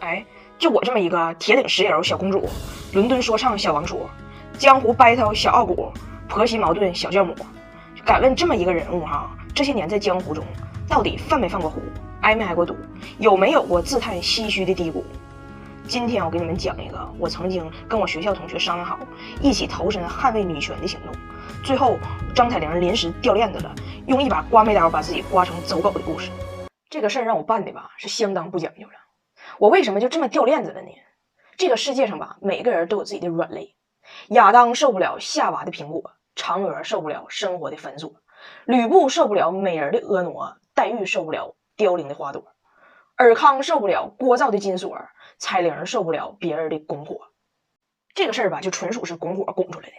哎，就我这么一个铁岭石油小公主，伦敦说唱小王叔，江湖 battle 小傲骨，婆媳矛盾小教母，敢问这么一个人物哈，这些年在江湖中到底犯没犯过虎，挨没挨过毒，有没有过自叹唏嘘的低谷？今天我给你们讲一个我曾经跟我学校同学商量好一起投身捍卫女权的行动，最后张彩玲临时掉链子了，用一把刮眉刀把自己刮成走狗的故事。这个事儿让我办的吧是相当不讲究了。我为什么就这么掉链子了呢？这个世界上吧，每个人都有自己的软肋。亚当受不了夏娃的苹果，嫦娥受不了生活的繁琐，吕布受不了美人的婀娜，黛玉受不了凋零的花朵，尔康受不了聒噪的金锁，彩玲受不了别人的拱火。这个事儿吧，就纯属是拱火拱出来的。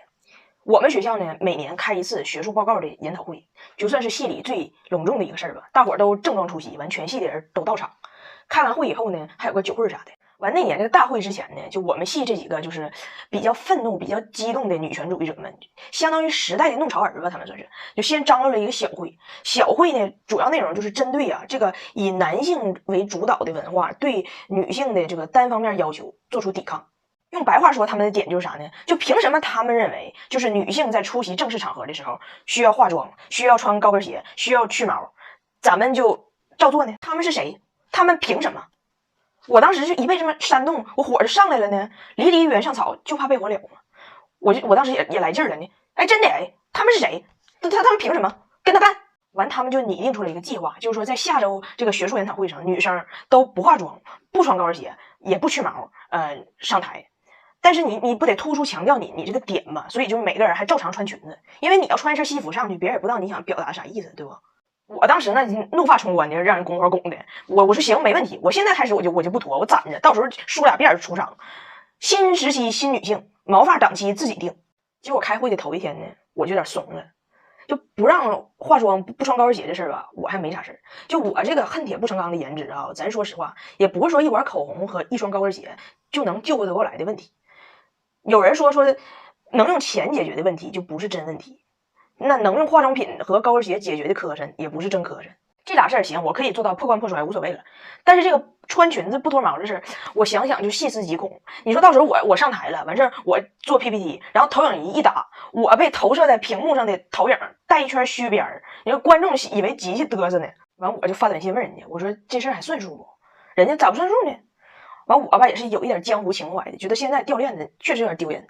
我们学校呢，每年开一次学术报告的研讨会，就算是系里最隆重的一个事儿吧，大伙儿都郑重出席，完全系的人都到场。开完会以后呢，还有个酒会啥的。完那年这个大会之前呢，就我们系这几个就是比较愤怒、比较激动的女权主义者们，相当于时代的弄潮儿吧，他们算是就先张罗了一个小会。小会呢，主要内容就是针对这个以男性为主导的文化对女性的这个单方面要求做出抵抗。用白话说，他们的点就是啥呢？就凭什么他们认为就是女性在出席正式场合的时候需要化妆、需要穿高跟鞋、需要去毛，咱们就照做呢？他们是谁？他们凭什么？我当时就一被这么煽动，我火就上来了呢。离离原上草，就怕被火燎嘛。我当时也来劲儿了呢。哎，真的哎，他们是谁？他们凭什么跟他干？完，他们就拟定出了一个计划，就是说在下周这个学术研讨会上，女生都不化妆、不穿高跟鞋、也不去毛，上台。但是你不得突出强调你这个点嘛？所以就每个人还照常穿裙子，因为你要穿一身西服上去，别人也不知道你想表达啥意思，对不？我当时那怒发冲冠的，让人拱火拱的。我说行，没问题。我现在开始我就不脱，我攒着，到时候梳俩辫出场。新时期新女性，毛发档期自己定。结果开会的头一天呢，我就有点怂了，就不让化妆、不穿高跟鞋的事儿吧，我还没啥事儿。就我这个恨铁不成钢的颜值啊，咱说实话，也不是说一管口红和一双高跟鞋就能救得过来的问题。有人说能用钱解决的问题就不是真问题。那能用化妆品和高跟鞋解决的磕碜也不是真磕碜。这俩事儿行，我可以做到破罐破摔无所谓了。但是这个穿裙子不脱毛的事儿，我想想就细思极恐。你说到时候我上台了，完事儿我做 PPT， 然后投影仪一打，我被投射在屏幕上的投影带一圈虚边儿，你说观众以为机器嘚瑟呢。完我就发短信问人家，我说这事儿还算数不？人家咋不算数呢？完我吧也是有一点江湖情怀的，觉得现在掉链子确实有点丢人。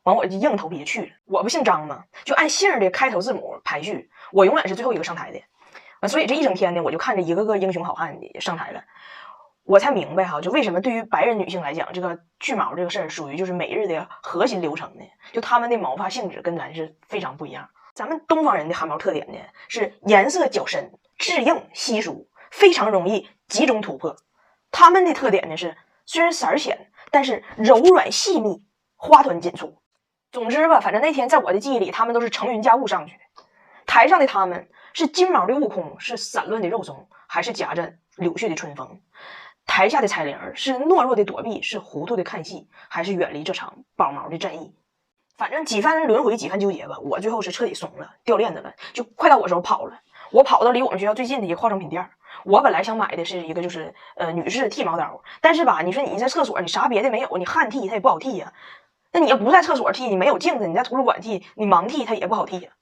完我就硬头皮去了。我不姓张吗？就按姓的开头字母排序，我永远是最后一个上台的。完，所以这一整天呢，我就看着一个个英雄好汉的上台了，我才明白哈，就为什么对于白人女性来讲，这个去毛这个事儿属于就是每日的核心流程呢？就他们的毛发性质跟咱是非常不一样。咱们东方人的汗毛特点呢是颜色较深、质硬稀疏，非常容易集中突破。他们的特点呢是虽然色儿浅，但是柔软细密，花团锦簇。总之吧，反正那天在我的记忆里，他们都是乘云驾雾上去的。台上的他们是金毛的悟空，是散乱的肉松，还是夹着柳絮的春风？台下的彩铃是懦弱的躲避，是糊涂的看戏，还是远离这场宝毛的战役？反正几番轮回，几番纠结吧，我最后是彻底怂了，掉链子了，就快到我时候跑了。我跑到离我们学校最近的一个化妆品店，我本来想买的是一个就是女士剃毛刀，但是吧，你说你在厕所你啥别的没有，你汗剃它也不好剃呀。那你要不在厕所剃，你没有镜子，你在图书馆剃，你盲剃它也不好剃呀。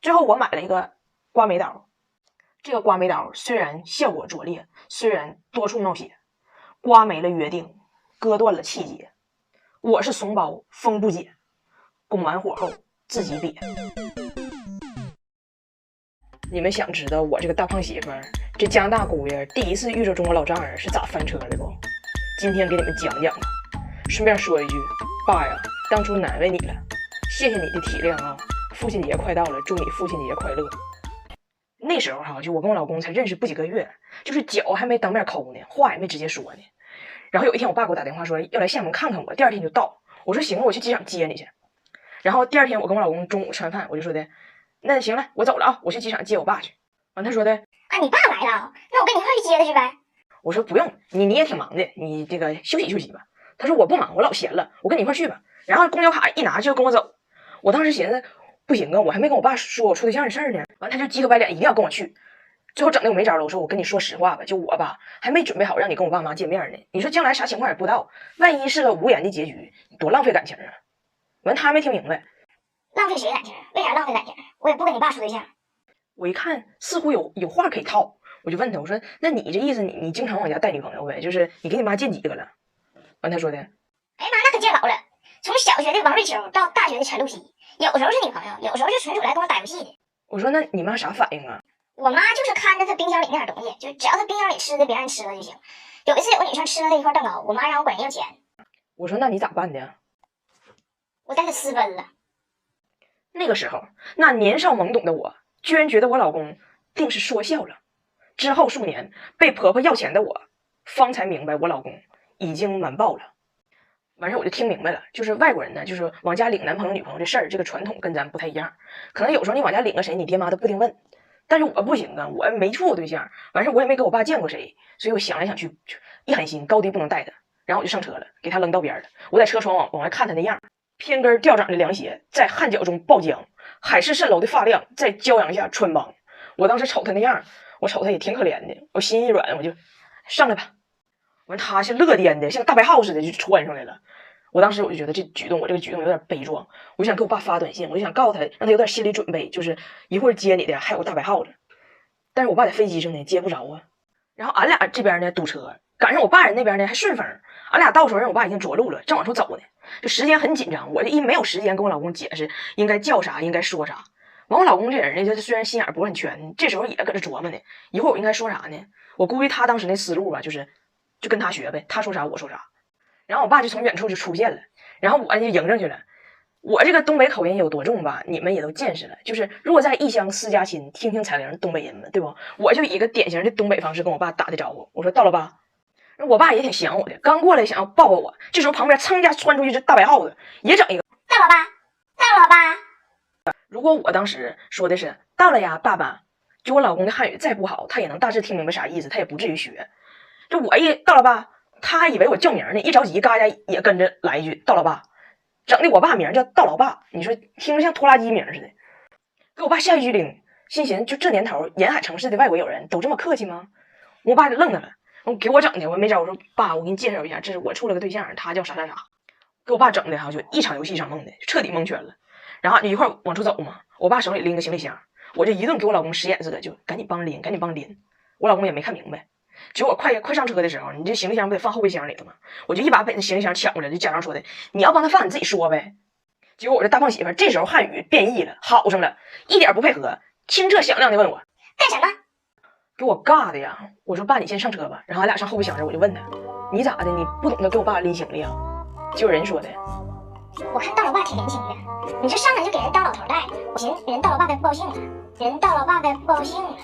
最后我买了一个刮眉刀，这个刮眉刀虽然效果拙劣，虽然多处冒血，刮没了约定，割断了气节。我是怂包，风不解，拱完火后自己瘪。你们想知道我这个大胖媳妇儿，这江大姑爷第一次遇着中国老丈人是咋翻车的不？今天给你们讲讲吧。顺便说一句，爸呀，当初难为你了，谢谢你的体谅啊！父亲节快到了，祝你父亲节快乐。那时候哈，就我跟我老公才认识不几个月，就是脚还没当面抠呢，话也没直接说呢。然后有一天我爸给我打电话说要来厦门看看我，第二天就到。我说行，我去机场接你去。然后第二天我跟我老公中午吃完饭，我就说的那行了，我走了啊，我去机场接我爸去。完他说的啊，你爸来了，那我跟你一块去接他去呗。我说不用，你也挺忙的，你这个休息休息吧。他说我不忙，我老闲了，我跟你一块去吧。然后公交卡一拿就跟我走。我当时寻思不行啊，我还没跟我爸说我处对象的事儿呢。完他就急头白脸一定要跟我去。最后整的我没招了，我说我跟你说实话吧，就我吧还没准备好让你跟我爸妈见面呢。你说将来啥情况也不知道，万一是个无言的结局，多浪费感情啊！完他没听明白，浪费谁感情？为啥浪费感情？我也不跟你爸处对象。我一看似乎有话可以套，我就问他，我说那你这意思你经常往家带女朋友呗？就是你给你妈见几个了？完他说的，哎呀妈，那可见老了，从小学的王瑞秋到大学的陈露西，有时候是女朋友，有时候就纯属来跟我打游戏的。我说那你妈啥反应啊？我妈就是看着她冰箱里那点东西，就只要她冰箱里吃的别让人吃了就行。有一次有个女生吃了她一块蛋糕，我妈让我管人要钱，我说那你咋办的呀？我带她私奔了。那个时候，那年少懵懂的我，居然觉得我老公定是说笑了。之后数年，被婆婆要钱的我，方才明白我老公已经瞒报了。完事我就听明白了，就是外国人呢，就是往家领男朋友女朋友这事儿，这个传统跟咱不太一样。可能有时候你往家领个谁，你爹妈都不一定问。但是我不行啊，我没处过对象，完事我也没跟我爸见过谁，所以我想来想去，一狠心高低不能带他，然后我就上车了，给他扔道边了。我在车窗往外看他那样，偏跟吊掌的凉鞋在汗脚中爆浆，海市蜃楼的发量在骄阳下穿帮。我当时瞅他那样，我瞅他也挺可怜的，我心一软，我就上来吧。完他是乐颠的，像大白号似的就窜上来了。我当时我就觉得这个举动有点悲壮，我就想给我爸发短信，我就想告诉他，让他有点心理准备，就是一会儿接你的还有个大白号的。但是我爸在飞机上呢，接不着啊。然后俺俩这边呢堵车，赶上我爸人那边呢还顺风，俺俩到时候让我爸已经着陆了，正往出走呢，就时间很紧张。我这没有时间跟我老公解释应该叫啥，应该说啥。完我老公这人呢，他虽然心眼不是很全，这时候也搁这琢磨呢，一会儿我应该说啥呢？我估计他当时那思路吧，就跟他学呗，他说啥我说啥。然后我爸就从远处就出现了，然后我就迎上去了。我这个东北口音有多重吧，你们也都见识了。就是如果在异乡思家亲，听听彩铃东北人嘛，对不？我就以一个典型的东北方式跟我爸打的招呼，我说到了爸。我爸也挺想我的，刚过来想要抱抱我，这时候旁边噌一下窜出一只大白耗子，也整一个到老爸，到老爸。如果我当时说的是到了呀爸爸，就我老公的汉语再不好，他也能大致听明白啥意思，他也不至于学。这我一到了爸，他还以为我叫名呢，一着急嘎家也跟着来一句到了爸，整的我爸名叫到老爸，你说听着像拖拉机名似的，给我爸吓一激灵。心寻就这年头，沿海城市的外国友人都这么客气吗？我爸就愣着了，给我整的我没招，我说爸，我给你介绍一下，这是我处了个对象，他叫啥啥啥。给我爸整的就一场游戏一场梦的，彻底蒙圈了。然后就一块往出走嘛，我爸手里拎个行李箱，我就一顿给我老公使眼色的，就赶紧帮拎，赶紧帮拎。我老公也没看明白。结果快上车的时候，你这行李箱不得放后备箱里头吗？我就一把把那行李箱抢过来，就假装说的你要帮他放，你自己说呗。结果我这大胖媳妇这时候汉语变异了，好上了，一点不配合，清澈响亮的问我干什么？给我尬的呀！我说爸，你先上车吧。然后俺俩上后备箱时，我就问他你咋的？你不懂得给我爸拎行李啊？结果人说的我看大老爸挺年轻的，你这上来就给人当老头带，我寻思人大老爸该不高兴了，人大老爸该不高兴了。